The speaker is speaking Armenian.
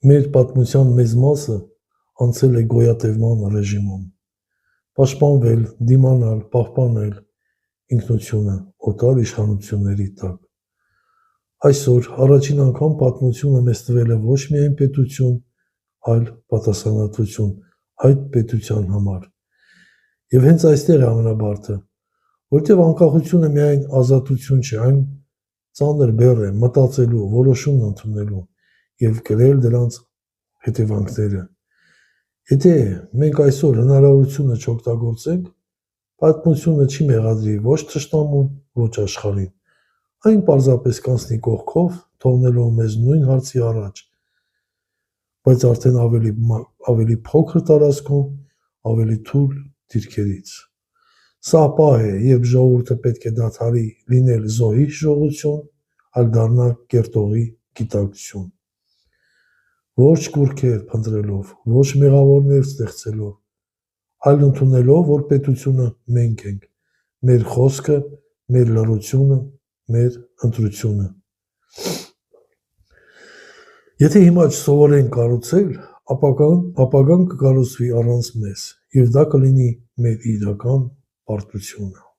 Մեր պատմության մեծ մասը անցել է գոյատևման ռեժիմում, պաշտպանվել, դիմանալ, պահպանել ինքնությունը օտար իշխանությունների տակ։ Այսօր առաջին անգամ պատմությունը մեզ տվել է ոչ միայն պետություն, այլ պատասխանատվություն այդ պետության համար։ Եվ հենց այստեղ է ամենաբարդը, որտեղ անկախությունը միայն ազատություն չէ, այն ծանր բեռ է մտածելու, որոշում ընդունելու եւ կրել դրանց հետևանքները։ Եթե մենք այսօր հնարավորությունը չօգտագործենք, պատմությունը չի մեղադրի ոչ թշնամուն, ոչ աշխարհին։ Այն պարզապես կանցնի կողքով, թողնելով մեզ նույն հարցի առաջ, բայց արդեն ավելի փոքր տարածքում, ավելի թույլ դիրքերից։ Սա պահ է, երբ ժողովուրդը պետք է դադարի լինել զոհի հիշողություն, այլ դառնա կերտողի գիտակցություն։ Ոչ կուռքեր փնտրելով, ոչ մեղավորներ ստեղծելով, այլ ընդունելով, որ պետությունը մենք ենք, մեր խոսքը, մեր լռությունը, մեր ընտրությունը։ Եթե հիմա չսովորենք կառուցել, ապագան կկառուցվի առանց մեզ, եւ դա կլինի մեր իրական պարտությունը։